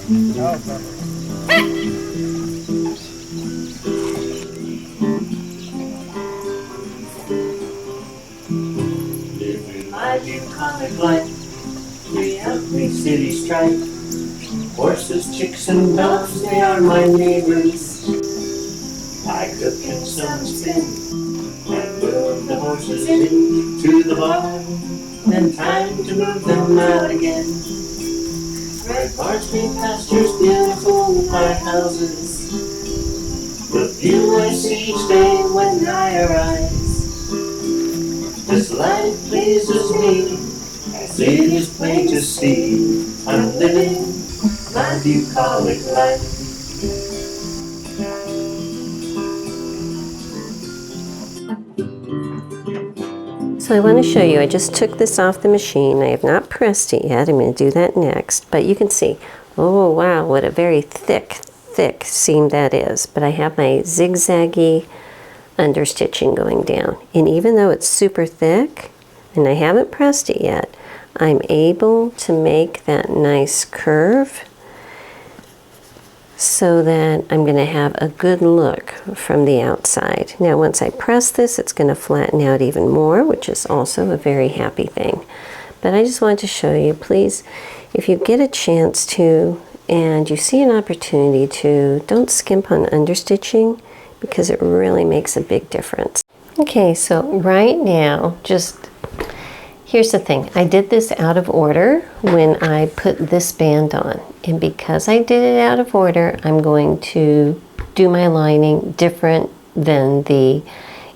Living my bucolic life, every city stripe. Horses, chicks, and dogs, they are my neighbors. I cook and some spin, and move the horses into the barn. Then time to move them out again. Red barns, green pastures, beautiful farmhouses. The view I see each day when I arise. This life pleases me, as it is plain to see. I'm living my bucolic life. So I want to show you, I just took this off the machine. I have not pressed it yet. I'm going to do that next. But you can see, oh wow, what a very thick seam that is. But I have my zigzaggy understitching going down. And even though it's super thick, and I haven't pressed it yet, I'm able to make that nice curve so that I'm going to have a good look from the outside. Now once I press this, it's going to flatten out even more, which is also a very happy thing. But I just wanted to show you, please, if you get a chance to, and you see an opportunity to, don't skimp on understitching, because it really makes a big difference. Okay, so right now, here's the thing. I did this out of order when I put this band on. And because I did it out of order, I'm going to do my lining different than the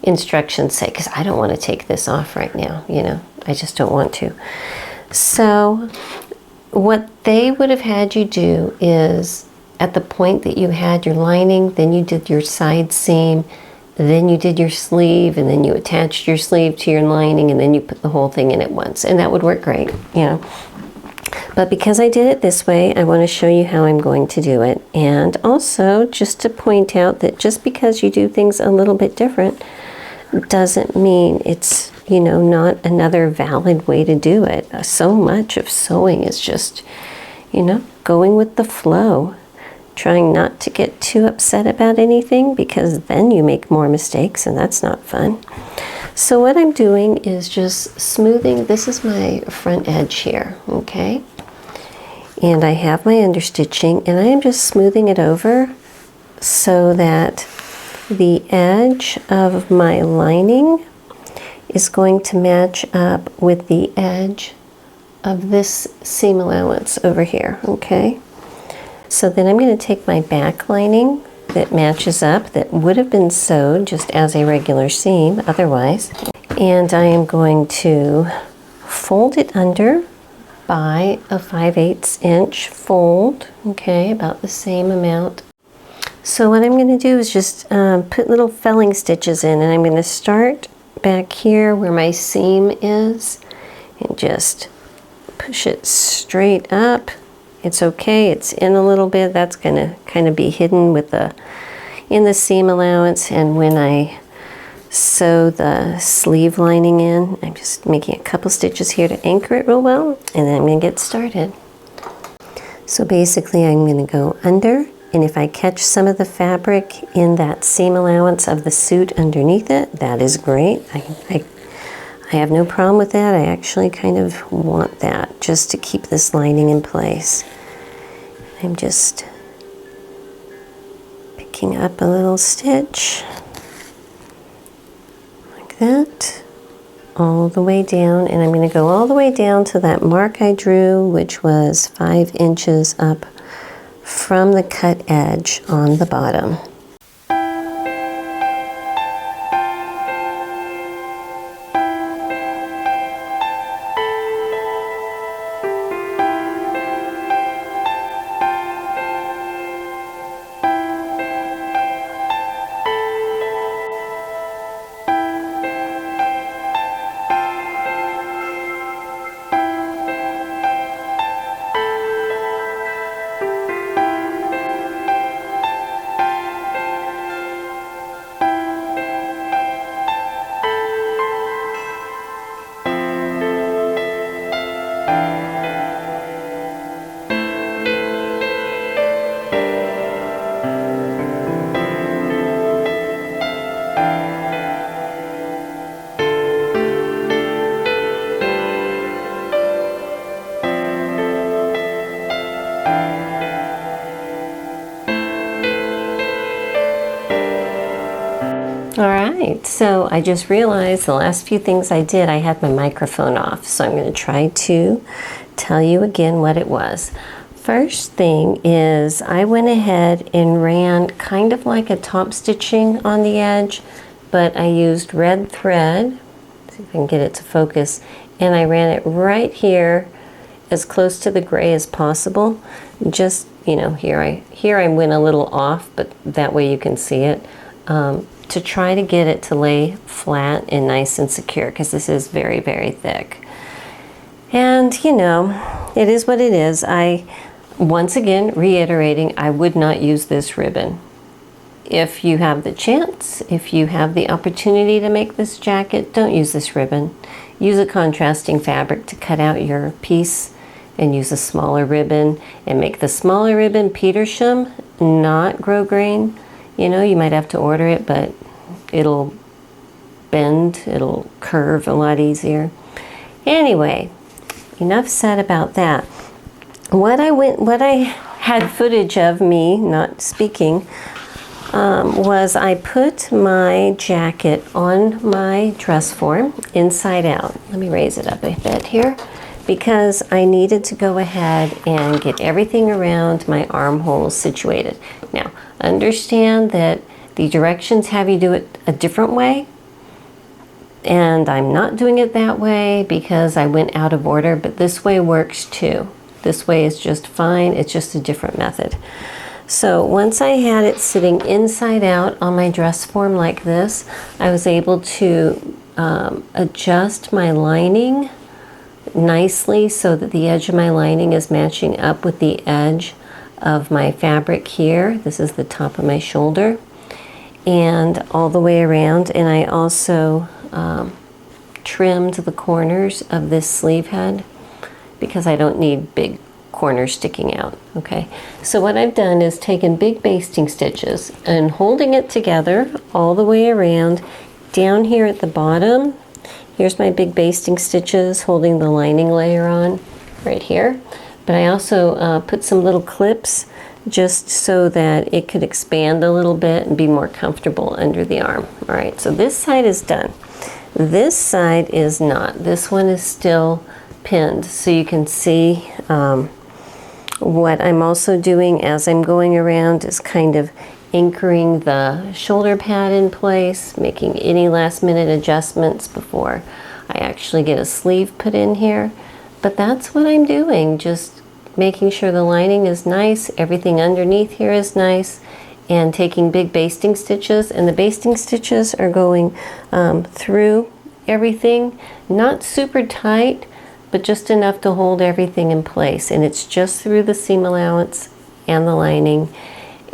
instructions say, because I don't want to take this off right now, you know. I just don't want to. So what they would have had you do is, at the point that you had your lining, then you did your side seam, then you did your sleeve, and then you attached your sleeve to your lining, and then you put the whole thing in at once. And that would work great, you know. But because I did it this way, I want to show you how I'm going to do it. And also, just to point out that just because you do things a little bit different doesn't mean it's, you know, not another valid way to do it. So much of sewing is just, you know, going with the flow. Trying not to get too upset about anything, because then you make more mistakes and that's not fun. So what I'm doing is just smoothing. This is my front edge here, okay? And I have my understitching, and I am just smoothing it over so that the edge of my lining is going to match up with the edge of this seam allowance over here, okay? So then I'm going to take my back lining that matches up, that would have been sewed just as a regular seam otherwise, and I am going to fold it under by a 5/8 inch fold, okay, about the same amount. So what I'm going to do is just put little felling stitches in, and I'm going to start back here where my seam is and just push it straight up. It's okay, it's in a little bit. That's going to kind of be hidden with in the seam allowance. And when I sew the sleeve lining in, I'm just making a couple stitches here to anchor it real well, and then I'm going to get started. So basically I'm going to go under, and if I catch some of the fabric in that seam allowance of the suit underneath it, that is great. I have no problem with that. I actually kind of want that just to keep this lining in place. I'm just picking up a little stitch like that all the way down, and I'm going to go all the way down to that mark I drew, which was 5 inches up from the cut edge on the bottom. right, so I just realized the last few things I did, I had my microphone off, so I'm going to try to tell you again what it was. First thing is I went ahead and ran kind of like a top stitching on the edge, but I used red thread, see if I can get it to focus, and I ran it right here as close to the gray as possible. Just, you know, here I went a little off, but that way you can see it, to try to get it to lay flat and nice and secure, because this is very, very thick. And, you know, it is what it is. Once again, reiterating, I would not use this ribbon. If you have the chance, if you have the opportunity to make this jacket, don't use this ribbon. Use a contrasting fabric to cut out your piece and use a smaller ribbon and make the smaller ribbon Petersham, not grosgrain. You know, you might have to order it, but it'll bend, it'll curve a lot easier. Anyway, enough said about that. What I had footage of me not speaking was I put my jacket on my dress form inside out. Let me raise it up a bit here, because I needed to go ahead and get everything around my armholes situated. Now, understand that the directions have you do it a different way, and I'm not doing it that way because I went out of order, but this way works too. This way is just fine, it's just a different method. So once I had it sitting inside out on my dress form like this, I was able to adjust my lining nicely so that the edge of my lining is matching up with the edge of my fabric here. This is the top of my shoulder, and all the way around. And I also trimmed the corners of this sleeve head because I don't need big corners sticking out. Okay, so what I've done is taken big basting stitches and holding it together all the way around. Down here at the bottom, here's my big basting stitches holding the lining layer on right here. But I also put some little clips just so that it could expand a little bit and be more comfortable under the arm. All right, so this side is done. This side is not. This one is still pinned, so you can see what I'm also doing as I'm going around is kind of anchoring the shoulder pad in place, making any last minute adjustments before I actually get a sleeve put in here. But that's what I'm doing, just making sure the lining is nice, everything underneath here is nice, and taking big basting stitches. And the basting stitches are going through everything, not super tight, but just enough to hold everything in place. And it's just through the seam allowance and the lining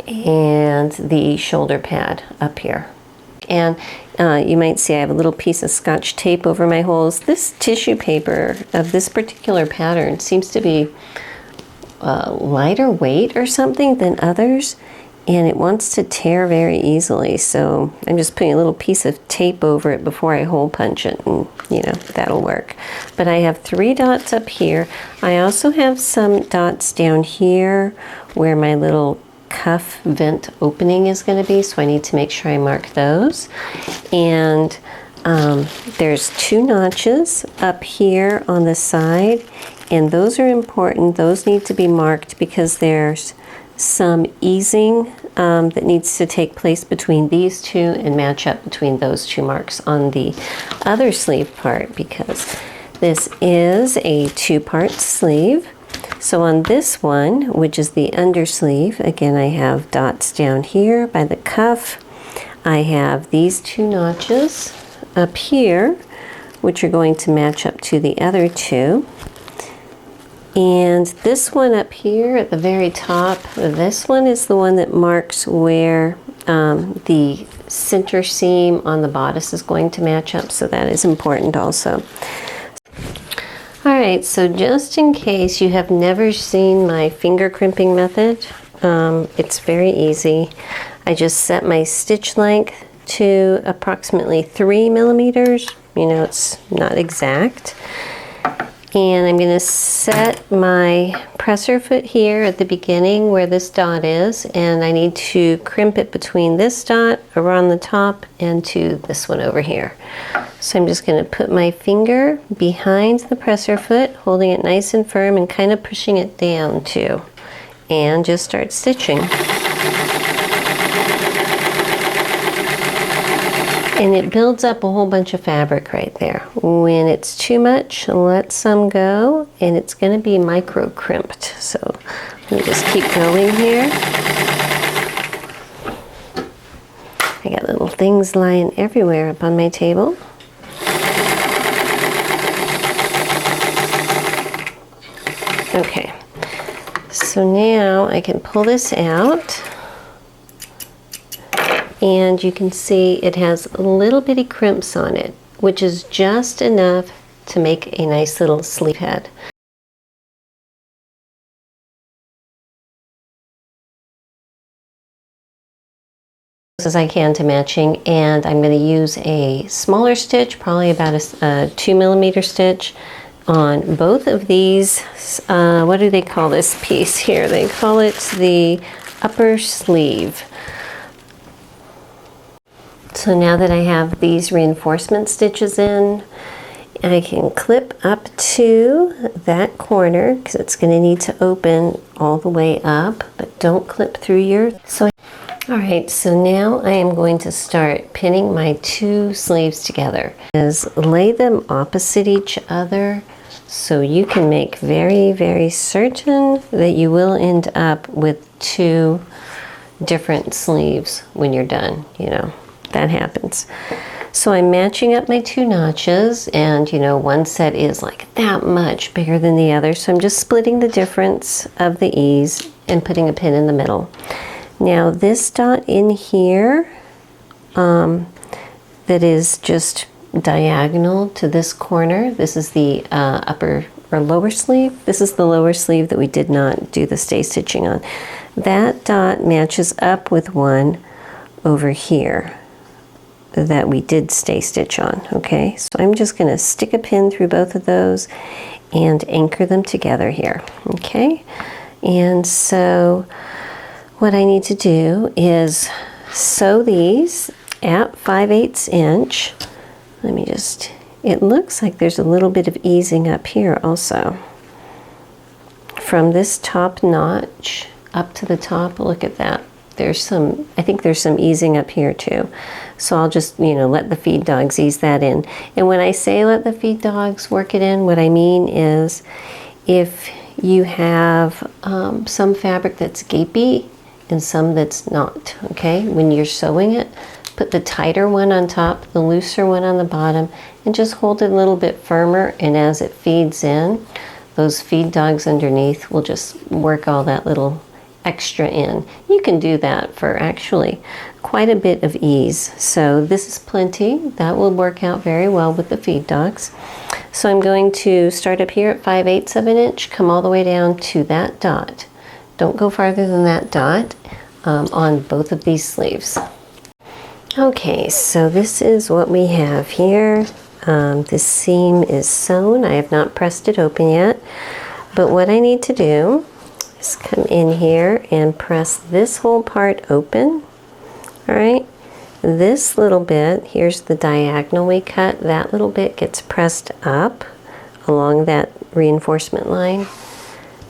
and the shoulder pad up here. And you might see I have a little piece of Scotch tape over my holes. This tissue paper of this particular pattern seems to be lighter weight or something than others, and it wants to tear very easily. So I'm just putting a little piece of tape over it before I hole punch it, and you know, that'll work. But I have 3 dots up here. I also have some dots down here where my little cuff vent opening is going to be, so I need to make sure I mark those. And there's 2 notches up here on the side, and those are important. Those need to be marked because there's some easing that needs to take place between these 2 and match up between those 2 marks on the other sleeve part, because this is a 2-part sleeve. So on this one, which is the undersleeve, again I have dots down here by the cuff. I have these 2 notches up here, which are going to match up to the other 2. And this one up here at the very top, this one is the one that marks where the center seam on the bodice is going to match up, so that is important also. Alright, so just in case you have never seen my finger crimping method, it's very easy. I just set my stitch length to approximately 3 millimeters. You know, it's not exact. And I'm going to set my presser foot here at the beginning where this dot is, and I need to crimp it between this dot around the top and to this one over here. So I'm just going to put my finger behind the presser foot, holding it nice and firm and kind of pushing it down too, and just start stitching. And it builds up a whole bunch of fabric right there. When it's too much, let some go, and it's going to be micro crimped. So let me just keep going here. I got little things lying everywhere up on my table. Okay, so now I can pull this out. And you can see it has little bitty crimps on it, which is just enough to make a nice little sleeve head. As I can to matching, and I'm going to use a smaller stitch, probably about a 2mm stitch on both of these. What do they call this piece here? They call it the upper sleeve. So now that I have these reinforcement stitches in, I can clip up to that corner because it's going to need to open all the way up, but don't clip through your... Alright, so now I am going to start pinning my two sleeves together. Lay them opposite each other so you can make very, very certain that you will end up with two different sleeves when you're done, you know. That happens. So I'm matching up my two notches, and you know, one set is like that much bigger than the other, so I'm just splitting the difference of the ease and putting a pin in the middle. Now this dot in here that is just diagonal to this corner, this is the upper or lower sleeve. This is the lower sleeve that we did not do the stay stitching on. That dot matches up with one over here that we did stay stitch on. Okay, so I'm just going to stick a pin through both of those and anchor them together here. Okay, and so what I need to do is sew these at 5/8 inch. Let me just, it looks like there's a little bit of easing up here also. From this top notch up to the top, look at that. There's some, I think there's some easing up here too. So I'll just, you know, let the feed dogs ease that in. And when I say let the feed dogs work it in, what I mean is if you have some fabric that's gapey and some that's not, okay? When you're sewing it, put the tighter one on top, the looser one on the bottom, and just hold it a little bit firmer, and as it feeds in, those feed dogs underneath will just work all that little extra in. You can do that for actually quite a bit of ease. So this is plenty. That will work out very well with the feed dogs. So I'm going to start up here at 5/8 of an inch, come all the way down to that dot. Don't go farther than that dot on both of these sleeves. Okay, so this is what we have here. This seam is sewn. I have not pressed it open yet, but what I need to do is come in here and press this whole part open. All right, this little bit, here's the diagonal we cut, that little bit gets pressed up along that reinforcement line.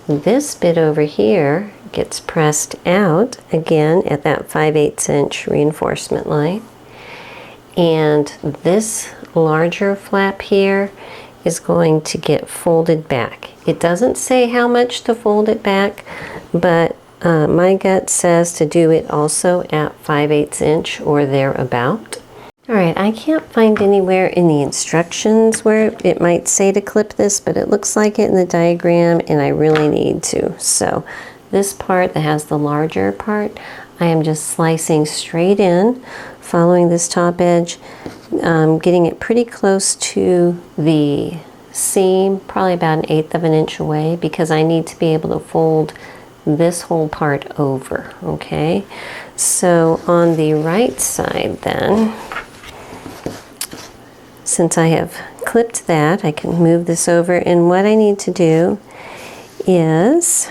This bit over here gets pressed out again at that 5/8 inch reinforcement line. And this larger flap here is going to get folded back. It doesn't say how much to fold it back, but my gut says to do it also at 5/8 inch or thereabout. All right, I can't find anywhere in the instructions where it might say to clip this, but it looks like it in the diagram, and I really need to. So this part that has the larger part, I am just slicing straight in, following this top edge, getting it pretty close to the seam, probably about 1/8 of an inch away, because I need to be able to fold this whole part over, okay? So on the right side then, since I have clipped that, I can move this over, and what I need to do is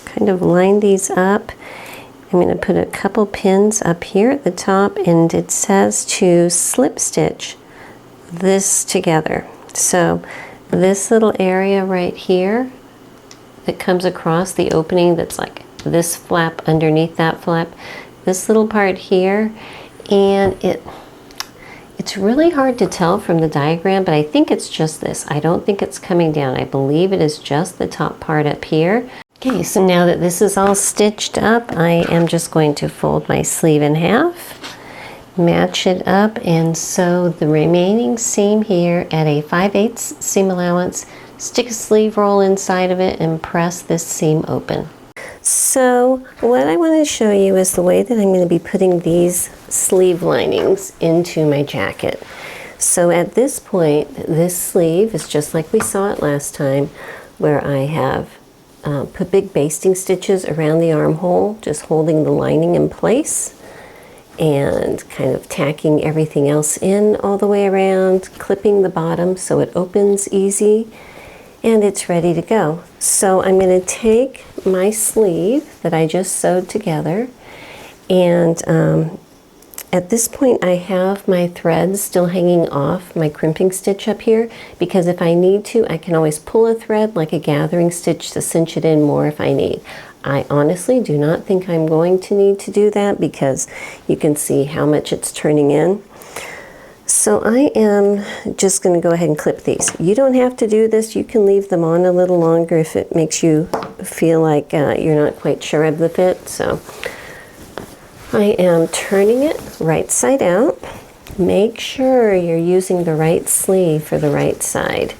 kind of line these up. I'm going to put a couple pins up here at the top, and it says to slip stitch this together. So this little area right here that comes across the opening, that's like this flap underneath that flap, this little part here, and it's really hard to tell from the diagram, but I think it's just this. I don't think it's coming down. I believe it is just the top part up here. Okay, so now that this is all stitched up, I am just going to fold my sleeve in half, match it up, and sew the remaining seam here at a 5/8 seam allowance, stick a sleeve roll inside of it, and press this seam open. So what I want to show you is the way that I'm going to be putting these sleeve linings into my jacket. So at this point, this sleeve is just like we saw it last time, where I have put big basting stitches around the armhole, just holding the lining in place and kind of tacking everything else in all the way around, clipping the bottom so it opens easy, and it's ready to go. So I'm going to take my sleeve that I just sewed together, and at this point I have my threads still hanging off my crimping stitch up here, because if I need to, I can always pull a thread like a gathering stitch to cinch it in more if I need. I honestly do not think I'm going to need to do that, because you can see how much it's turning in. So I am just going to go ahead and clip these. You don't have to do this. You can leave them on a little longer if it makes you feel like you're not quite sure of the fit. So I am turning it right side out. Make sure you're using the right sleeve for the right side.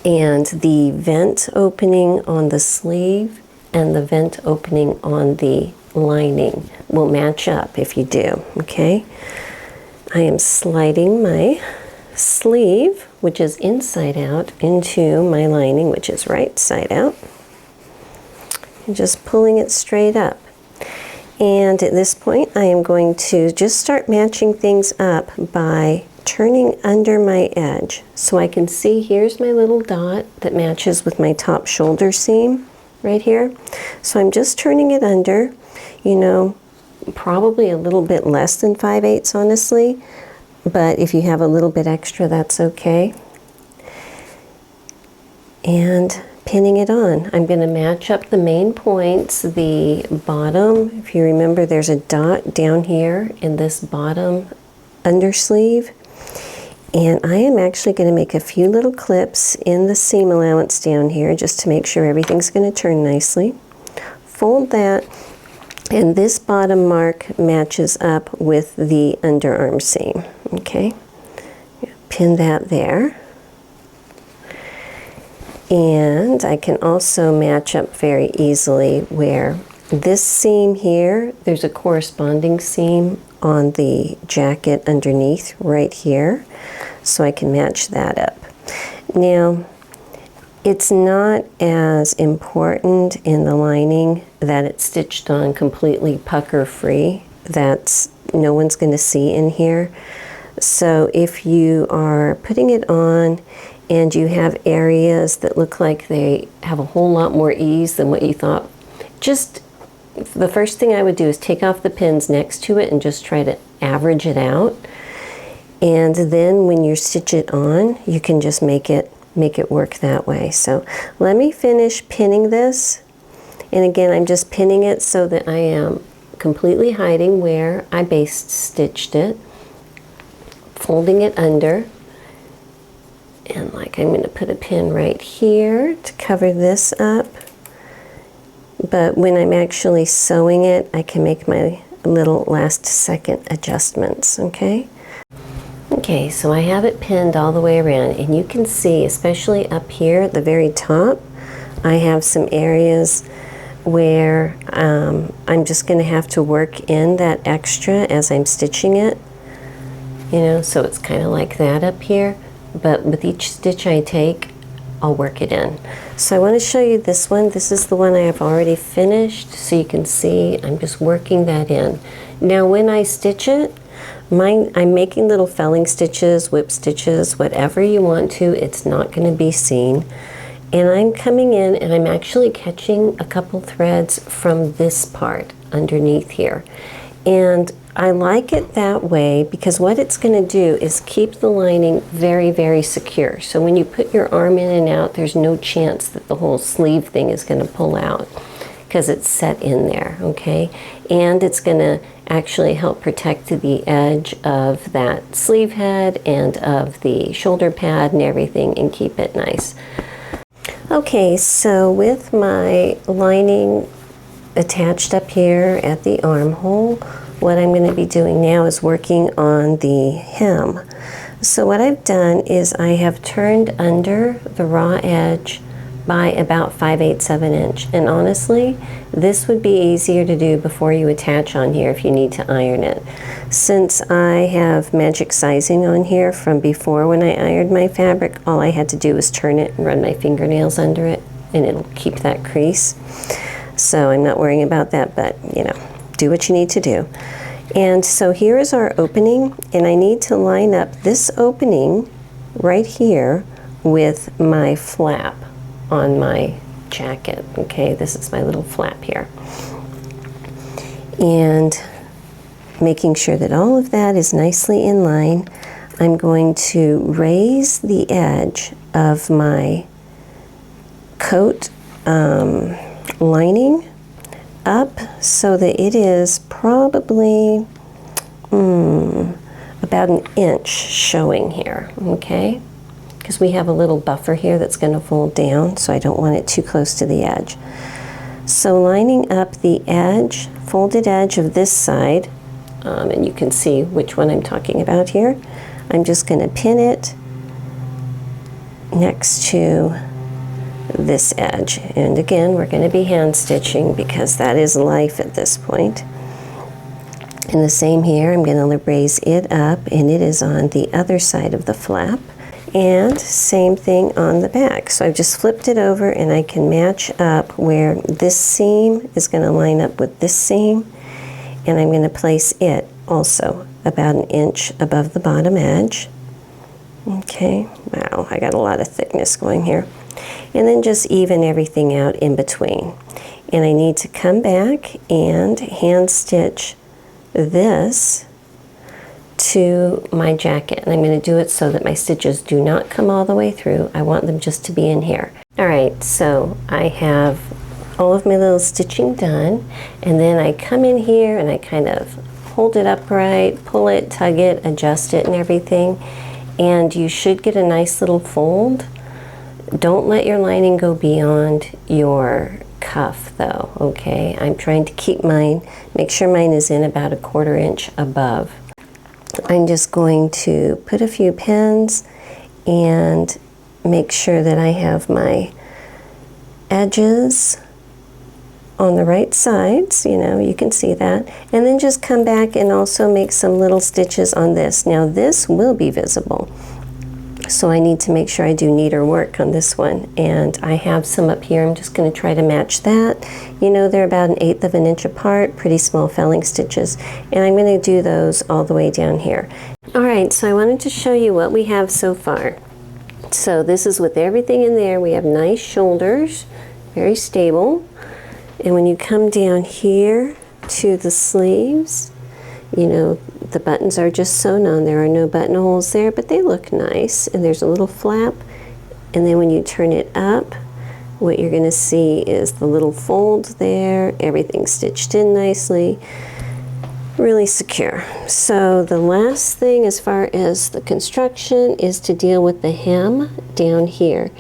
And the vent opening on the sleeve and the vent opening on the lining will match up if you do, okay? I am sliding my sleeve, which is inside out, into my lining, which is right side out, and just pulling it straight up. And at this point, I am going to just start matching things up by turning under my edge. So I can see here's my little dot that matches with my top shoulder seam right here. So I'm just turning it under, you know, probably a little bit less than 5/8 honestly, but if you have a little bit extra, that's okay. And pinning it on. I'm going to match up the main points. The bottom, if you remember, there's a dot down here in this bottom undersleeve, and I am actually going to make a few little clips in the seam allowance down here just to make sure everything's going to turn nicely. Fold that, and this bottom mark matches up with the underarm seam. Okay, pin that there. And I can also match up very easily where this seam here, there's a corresponding seam on the jacket underneath right here, so I can match that up. Now, it's not as important in the lining that it's stitched on completely pucker free. That's no one's going to see in here. So if you are putting it on and you have areas that look like they have a whole lot more ease than what you thought, just the first thing I would do is take off the pins next to it and just try to average it out. And then when you stitch it on, you can just make it work that way. So let me finish pinning this. And again, I'm just pinning it so that I am completely hiding where I baste stitched it, folding it under. And like I'm going to put a pin right here to cover this up. But when I'm actually sewing it, I can make my little last second adjustments, okay? Okay, so I have it pinned all the way around, and you can see, especially up here at the very top, I have some areas where I'm just going to have to work in that extra as I'm stitching it. You know, so it's kind of like that up here. But with each stitch I take, I'll work it in. So I want to show you this one. This is the one I have already finished, so you can see I'm just working that in. Now when I stitch it, I'm making little felling stitches, whip stitches, whatever you want to. It's not going to be seen. And I'm coming in and I'm actually catching a couple threads from this part underneath here. And I like it that way because what it's going to do is keep the lining very, very secure. So when you put your arm in and out, there's no chance that the whole sleeve thing is going to pull out because it's set in there, okay? And it's going to actually help protect the edge of that sleeve head and of the shoulder pad and everything and keep it nice. Okay, so with my lining attached up here at the armhole, what I'm going to be doing now is working on the hem. So what I've done is I have turned under the raw edge by about 5/8 of an inch. And honestly, this would be easier to do before you attach on here if you need to iron it. Since I have magic sizing on here from before when I ironed my fabric, all I had to do was turn it and run my fingernails under it and it'll keep that crease. So I'm not worrying about that, but you know, do what you need to do. And so here is our opening, and I need to line up this opening right here with my flap on my jacket. Okay, this is my little flap here. And making sure that all of that is nicely in line, I'm going to raise the edge of my coat lining up so that it is probably about an inch showing here, okay? Because we have a little buffer here that's going to fold down, so I don't want it too close to the edge. So lining up the edge, folded edge of this side, and you can see which one I'm talking about here, I'm just going to pin it next to this edge. And again, we're going to be hand stitching because that is life at this point. And the same here, I'm going to raise it up, and it is on the other side of the flap. And same thing on the back. So I've just flipped it over and I can match up where this seam is going to line up with this seam, and I'm going to place it also about an inch above the bottom edge. Okay, wow, I got a lot of thickness going here. And then just even everything out in between. And I need to come back and hand stitch this to my jacket. And I'm going to do it so that my stitches do not come all the way through. I want them just to be in here. All right, so I have all of my little stitching done. And then I come in here and I kind of hold it upright, pull it, tug it, adjust it and everything. And you should get a nice little fold. Don't let your lining go beyond your cuff though, okay? I'm trying to keep mine, make sure mine is in about a 1/4 inch above. I'm just going to put a few pins and make sure that I have my edges on the right sides, you know, you can see that. And then just come back and also make some little stitches on this. Now this will be visible. So I need to make sure I do neater work on this one. And I have some up here. I'm just going to try to match that. You know, they're about 1/8 of an inch apart, pretty small felling stitches. And I'm going to do those all the way down here. All right, so I wanted to show you what we have so far. So this is with everything in there. We have nice shoulders, very stable. And when you come down here to the sleeves, you know, the buttons are just sewn on. There are no buttonholes there, but they look nice. And there's a little flap. And then when you turn it up, what you're going to see is the little fold there. Everything's stitched in nicely. Really secure. So the last thing as far as the construction is to deal with the hem down here.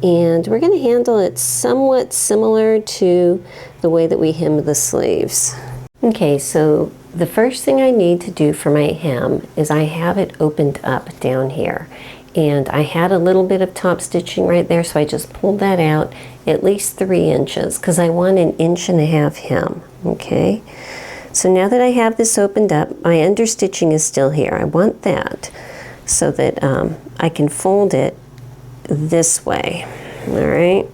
And we're going to handle it somewhat similar to the way that we hem the sleeves. Okay, so the first thing I need to do for my hem is I have it opened up down here. And I had a little bit of top stitching right there, so I just pulled that out at least 3 inches because I want an 1.5 inch hem, okay? So now that I have this opened up, my understitching is still here. I want that so that I can fold it this way, all right?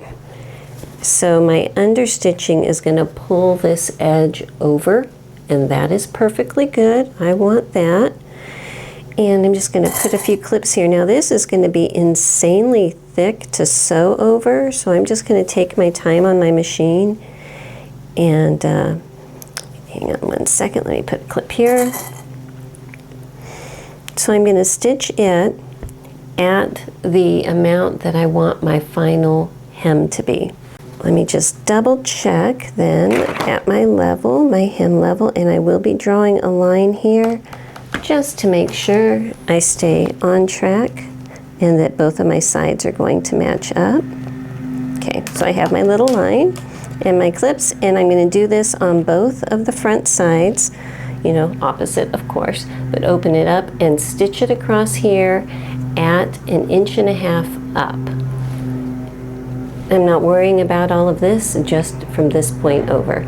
So my understitching is going to pull this edge over, and that is perfectly good. I want that. And I'm just going to put a few clips here. Now this is going to be insanely thick to sew over, so I'm just going to take my time on my machine. And hang on one second, let me put a clip here. So I'm going to stitch it at the amount that I want my final hem to be. Let me just double check then at my level, my hem level, and I will be drawing a line here just to make sure I stay on track and that both of my sides are going to match up. Okay, so I have my little line and my clips, and I'm going to do this on both of the front sides, you know, opposite of course, but open it up and stitch it across here at 1.5 inches up. I'm not worrying about all of this, just from this point over.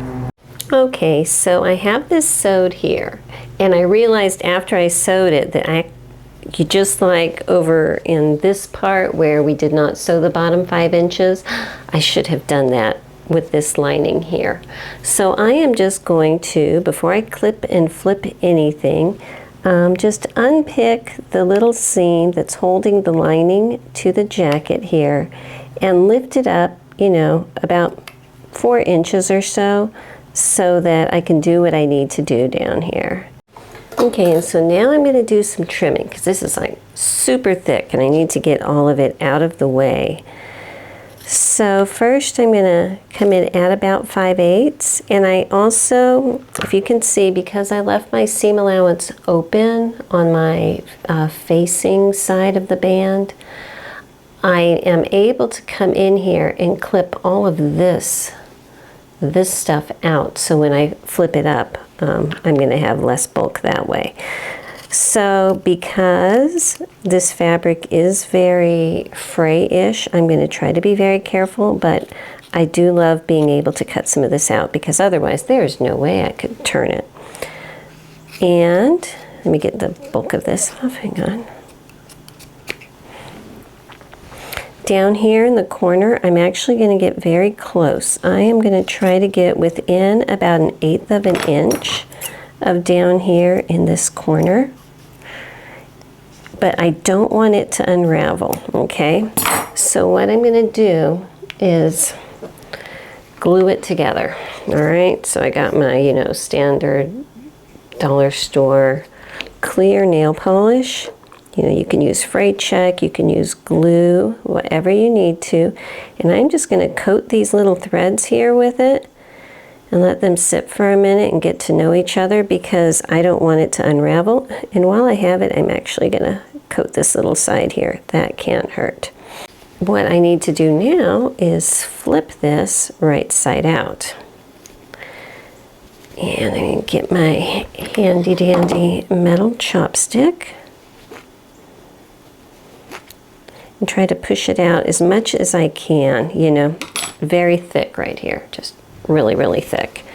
Okay, so I have this sewed here, and I realized after I sewed it that you just like over in this part where we did not sew the bottom 5 inches, I should have done that with this lining here. So I am just going to, before I clip and flip anything, just unpick the little seam that's holding the lining to the jacket here and lift it up, you know, about 4 inches or so that I can do what I need to do down here. Okay, and so now I'm going to do some trimming because this is like super thick and I need to get all of it out of the way. So first I'm going to come in at about 5/8, and I also, if you can see, because I left my seam allowance open on my facing side of the band, I am able to come in here and clip all of this stuff out. So when I flip it up, I'm going to have less bulk that way. So because this fabric is very fray-ish, I'm going to try to be very careful, but I do love being able to cut some of this out because otherwise there's no way I could turn it. And let me get the bulk of this off, hang on. Down here in the corner, I'm actually going to get very close. I am going to try to get within about 1/8 of an inch of down here in this corner. But I don't want it to unravel, okay? So what I'm going to do is glue it together, all right? So I got my, you know, standard dollar store clear nail polish. You know, you can use fray check, you can use glue, whatever you need to. And I'm just going to coat these little threads here with it and let them sit for a minute and get to know each other because I don't want it to unravel. And while I have it, I'm actually going to coat this little side here. That can't hurt. What I need to do now is flip this right side out. And I'm going to get my handy dandy metal chopstick and try to push it out as much as I can, you know, very thick right here, just really, really thick.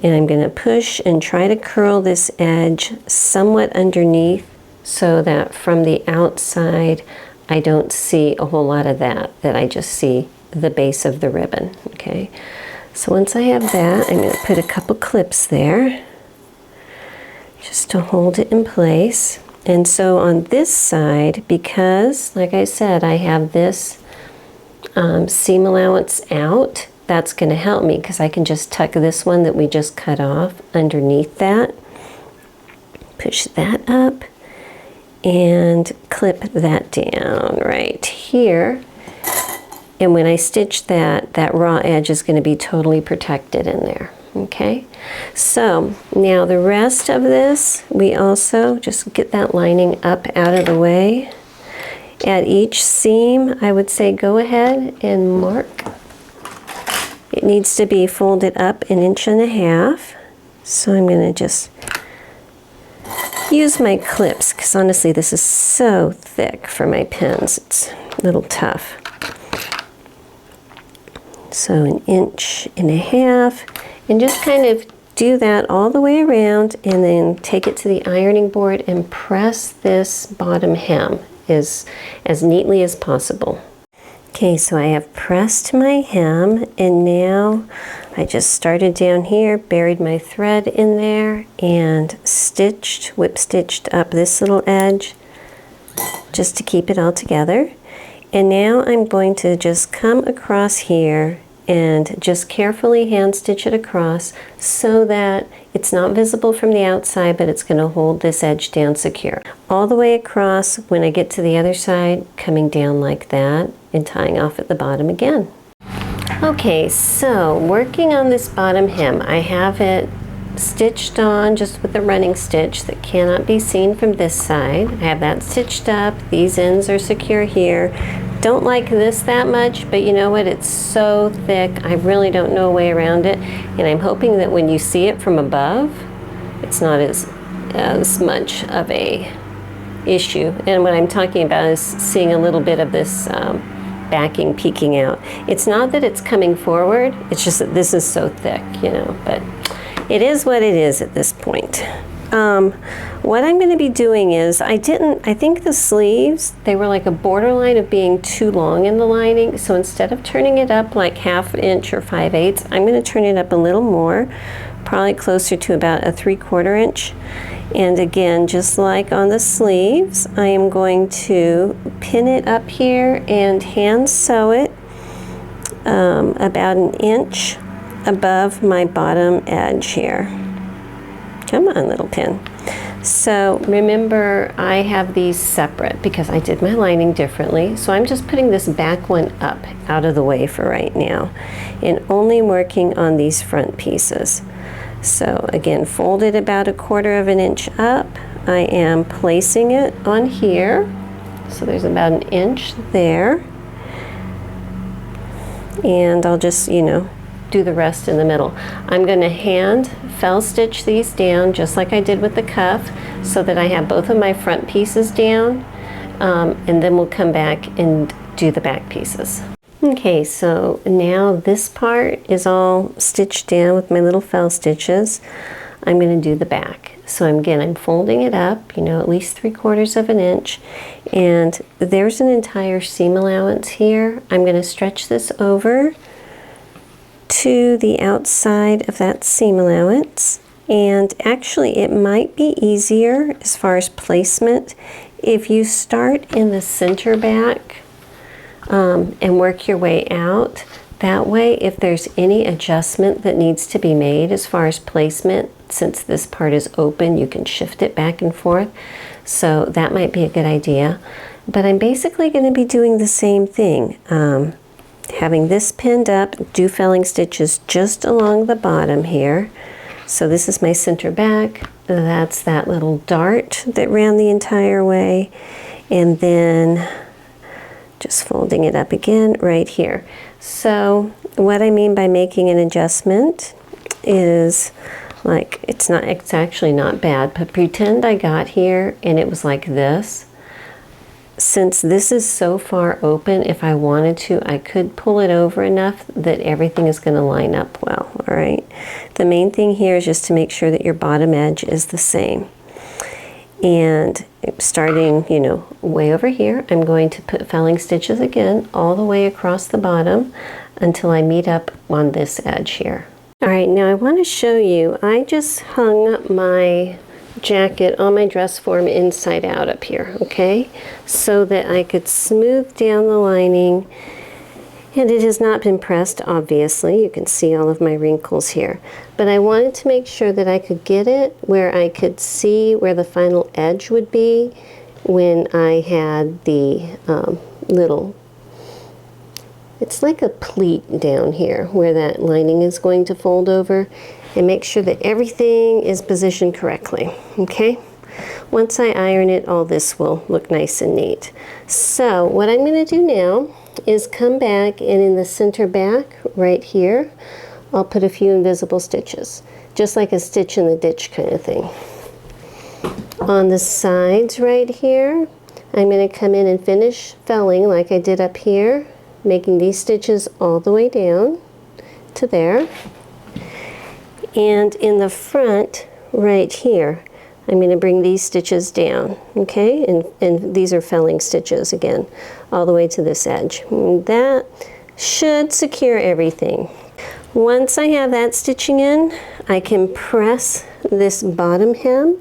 And I'm going to push and try to curl this edge somewhat underneath so that from the outside I don't see a whole lot of that I just see the base of the ribbon, okay? So once I have that, I'm going to put a couple clips there just to hold it in place. And so on this side, because, like I said, I have this seam allowance out, that's going to help me because I can just tuck this one that we just cut off underneath that, push that up, and clip that down right here. And when I stitch that, that raw edge is going to be totally protected in there. Okay, so now the rest of this, we also just get that lining up out of the way. At each seam, I would say go ahead and mark. It needs to be folded up 1.5 inches. So I'm going to just use my clips because honestly this is so thick for my pins. It's a little tough. So 1.5 inches. And just kind of do that all the way around and then take it to the ironing board and press this bottom hem as neatly as possible. Okay, so I have pressed my hem and now I just started down here, buried my thread in there and whip stitched up this little edge just to keep it all together. And now I'm going to just come across here and just carefully hand stitch it across so that it's not visible from the outside, but it's going to hold this edge down secure. All the way across when I get to the other side, coming down like that and tying off at the bottom again. Okay, so working on this bottom hem, I have it stitched on just with a running stitch that cannot be seen from this side. I have that stitched up. These ends are secure here. Don't like this that much, but you know what? It's so thick. I really don't know a way around it. And I'm hoping that when you see it from above, it's not as much of a issue. And what I'm talking about is seeing a little bit of this backing peeking out. It's not that it's coming forward. It's just that this is so thick, you know, but it is what it is at this point. What I'm going to be doing is, I think the sleeves, they were like a borderline of being too long in the lining, so instead of turning it up like 1/2 inch or 5/8, I'm going to turn it up a little more, probably closer to about a 3/4 inch. And again, just like on the sleeves, I am going to pin it up here and hand sew it about 1 inch above my bottom edge here. Come on, little pin. So remember, I have these separate because I did my lining differently. So I'm just putting this back one up out of the way for right now and only working on these front pieces. So again, fold it about 1/4 inch up. I am placing it on here. So there's about 1 inch there. And I'll just, you know, do the rest in the middle. I'm going to hand fell stitch these down just like I did with the cuff so that I have both of my front pieces down, and then we'll come back and do the back pieces. Okay, so now this part is all stitched down with my little fell stitches. I'm going to do the back. So I'm folding it up, you know, at least 3/4 inch, and there's an entire seam allowance here. I'm going to stretch this over to the outside of that seam allowance, and actually it might be easier as far as placement if you start in the center back and work your way out. That way, if there's any adjustment that needs to be made as far as placement, since this part is open, you can shift it back and forth. So that might be a good idea. But I'm basically going to be doing the same thing. Having this pinned up, do felling stitches just along the bottom here. So this is my center back. That's that little dart that ran the entire way. And then just folding it up again right here. So what I mean by making an adjustment is, like, it's actually not bad, but pretend I got here and it was like this. Since this is so far open, if I wanted to, I could pull it over enough that everything is going to line up well, all right? The main thing here is just to make sure that your bottom edge is the same. And starting, you know, way over here, I'm going to put felling stitches again all the way across the bottom until I meet up on this edge here. All right, now I want to show you, I just hung my jacket on my dress form inside out up here, okay, so that I could smooth down the lining, and it has not been pressed, obviously. You can see all of my wrinkles here, but I wanted to make sure that I could get it where I could see where the final edge would be when I had the little, it's like a pleat down here where that lining is going to fold over, and make sure that everything is positioned correctly, okay? Once I iron it, all this will look nice and neat. So what I'm going to do now is come back, and in the center back right here, I'll put a few invisible stitches, just like a stitch in the ditch kind of thing. On the sides right here, I'm going to come in and finish felling like I did up here, making these stitches all the way down to there. And in the front right here, I'm going to bring these stitches down, okay? And these are felling stitches again, all the way to this edge. And that should secure everything. Once I have that stitching in, I can press this bottom hem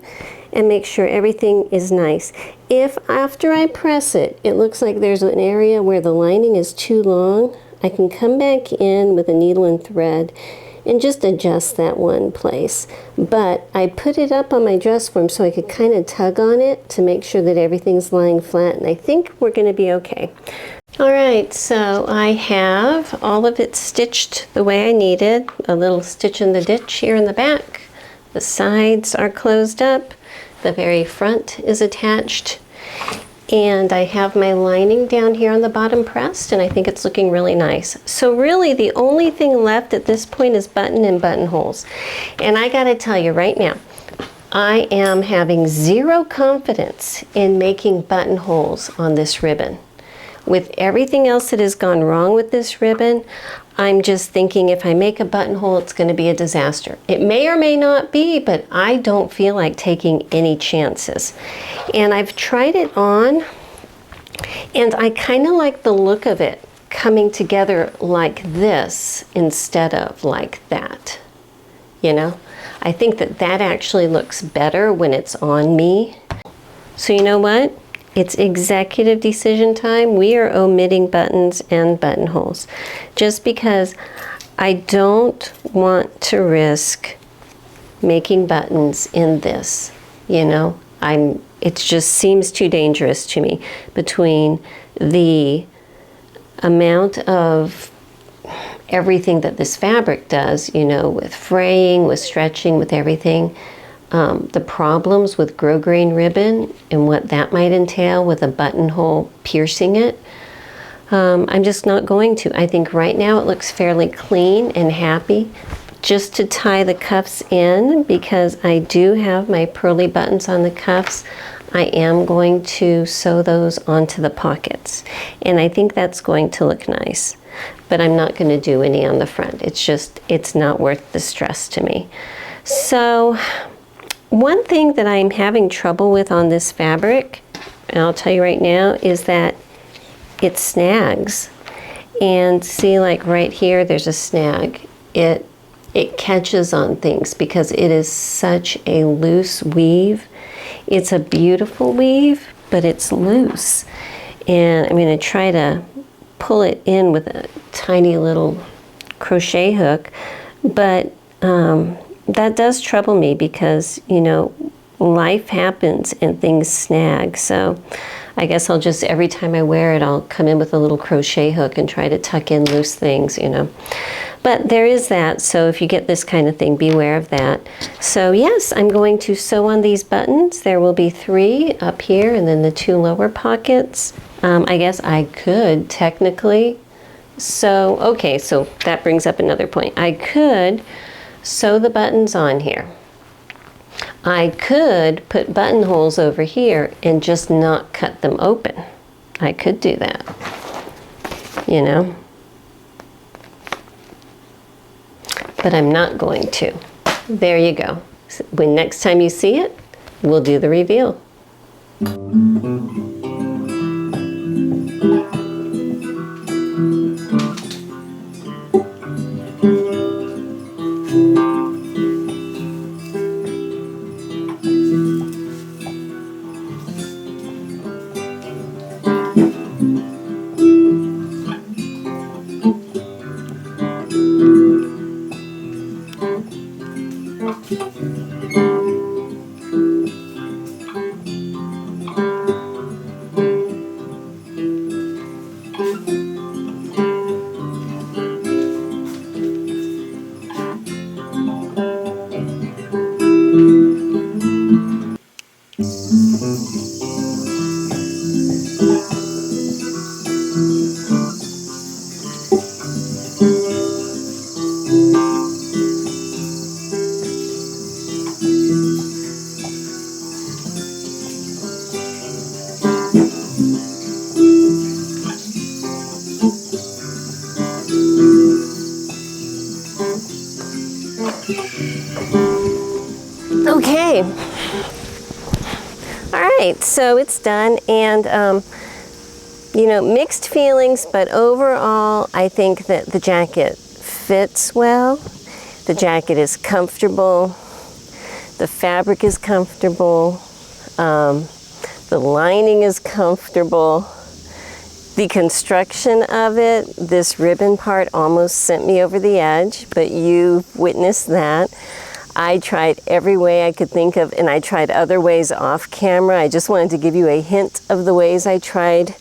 and make sure everything is nice. If after I press it, it looks like there's an area where the lining is too long, I can come back in with a needle and thread and just adjust that one place. But I put it up on my dress form so I could kind of tug on it to make sure that everything's lying flat, and I think we're going to be okay. All right, so I have all of it stitched the way I needed. A little stitch in the ditch here in the back. The sides are closed up. The very front is attached. And I have my lining down here on the bottom pressed, and I think it's looking really nice. So really the only thing left at this point is button and buttonholes. And I gotta tell you right now, I am having zero confidence in making buttonholes on this ribbon. With everything else that has gone wrong with this ribbon, I'm just thinking if I make a buttonhole, it's going to be a disaster. It may or may not be, but I don't feel like taking any chances. And I've tried it on, and I kind of like the look of it coming together like this instead of like that. You know, I think that that actually looks better when it's on me. So you know what? It's executive decision time. We are omitting buttons and buttonholes just because I don't want to risk making buttons in this. You know, it just seems too dangerous to me between the amount of everything that this fabric does, you know, with fraying, with stretching, with everything. The problems with grosgrain ribbon and what that might entail with a buttonhole piercing it. I'm just not going to. I think right now it looks fairly clean and happy. Just to tie the cuffs in, because I do have my pearly buttons on the cuffs, I am going to sew those onto the pockets. And I think that's going to look nice. But I'm not going to do any on the front. It's not worth the stress to me. So one thing that I'm having trouble with on this fabric, and I'll tell you right now, is that it snags. And see, like right here, there's a snag. It catches on things because it is such a loose weave. It's a beautiful weave, but it's loose. And I'm going to try to pull it in with a tiny little crochet hook, but that does trouble me because, you know, life happens and things snag. So I guess I'll just, every time I wear it, I'll come in with a little crochet hook and try to tuck in loose things, you know. But there is that, so if you get this kind of thing, beware of that. So yes, I'm going to sew on these buttons. There will be 3 up here and then the 2 lower pockets. I guess I could technically sew, okay, so that brings up another point. I could sew the buttons on here. I could put buttonholes over here and just not cut them open. I could do that, you know. But I'm not going to. There you go. When next time you see it, we'll do the reveal. Okay, all right, so it's done, and you know, mixed feelings, but overall I think that the jacket fits well. The jacket is comfortable. The fabric is comfortable. The lining is comfortable. The construction of it, this ribbon part almost sent me over the edge, but you witnessed that. I tried every way I could think of, and I tried other ways off camera. I just wanted to give you a hint of the ways I tried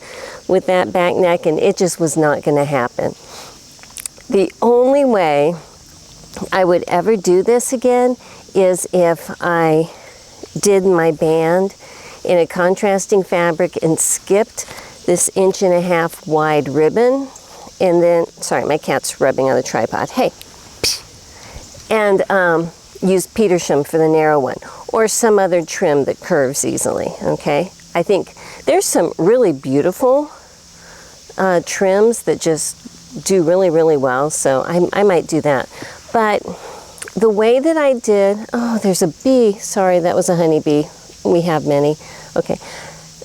with that back neck, and it just was not going to happen. The only way I would ever do this again is if I did my band in a contrasting fabric and skipped this 1.5 wide ribbon, and then, sorry, my cat's rubbing on the tripod. Hey, and use Petersham for the narrow one, or some other trim that curves easily, okay? I think there's some really beautiful trims that just do really, really well, so I might do that. But the way that I did, oh, there's a bee. Sorry, that was a honeybee. We have many. Okay.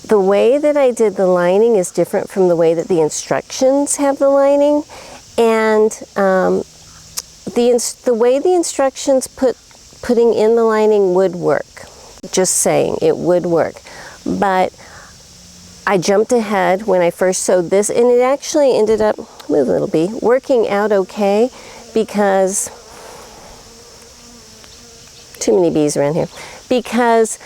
The way that I did the lining is different from the way that the instructions have the lining, and the way the instructions putting in the lining would work. Just saying, it would work. But I jumped ahead when I first sewed this, and it actually ended up, move a little bee, working out okay, because, too many bees around here, because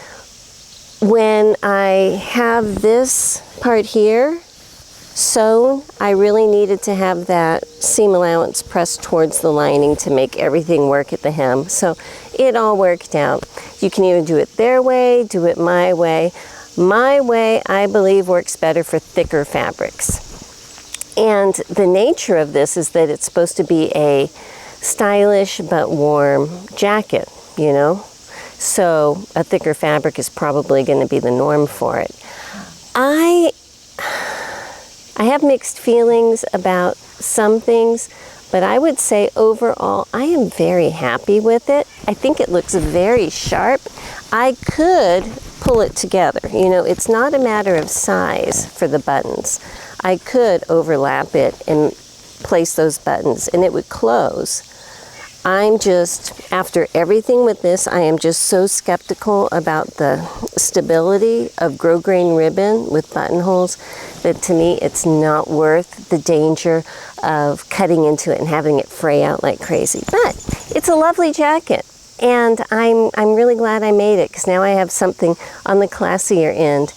when I have this part here sewn, I really needed to have that seam allowance pressed towards the lining to make everything work at the hem. So it all worked out. You can either do it their way, do it my way. My way, I believe, works better for thicker fabrics. And the nature of this is that it's supposed to be a stylish but warm jacket, you know? So a thicker fabric is probably going to be the norm for it. I have mixed feelings about some things, but I would say overall I am very happy with it. I think it looks very sharp. I could pull it together. You know, it's not a matter of size for the buttons. I could overlap it and place those buttons and it would close. I'm just, after everything with this, I am just so skeptical about the stability of grosgrain ribbon with buttonholes that to me it's not worth the danger of cutting into it and having it fray out like crazy. But it's a lovely jacket, and I'm really glad I made it, because now I have something on the classier end,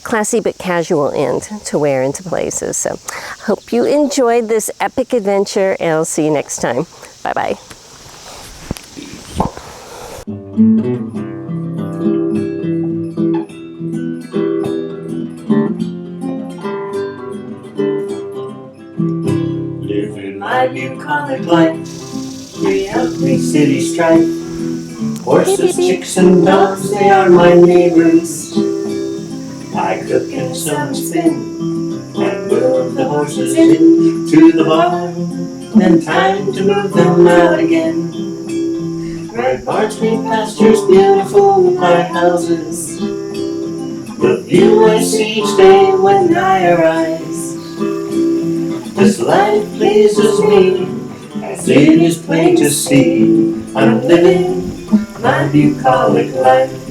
classy but casual end to wear into places. So hope you enjoyed this epic adventure, and I'll see you next time. Bye-bye. Living my bucolic life, we have me city strife. Horses, chicks, and dogs, they are my neighbors. I cook and some spin, and move the horses into the barn. Then time to move them out again. Red barns, green pastures, beautiful white houses. The view I see each day when I arise. This life pleases me, as it is plain to see. I'm living my bucolic life.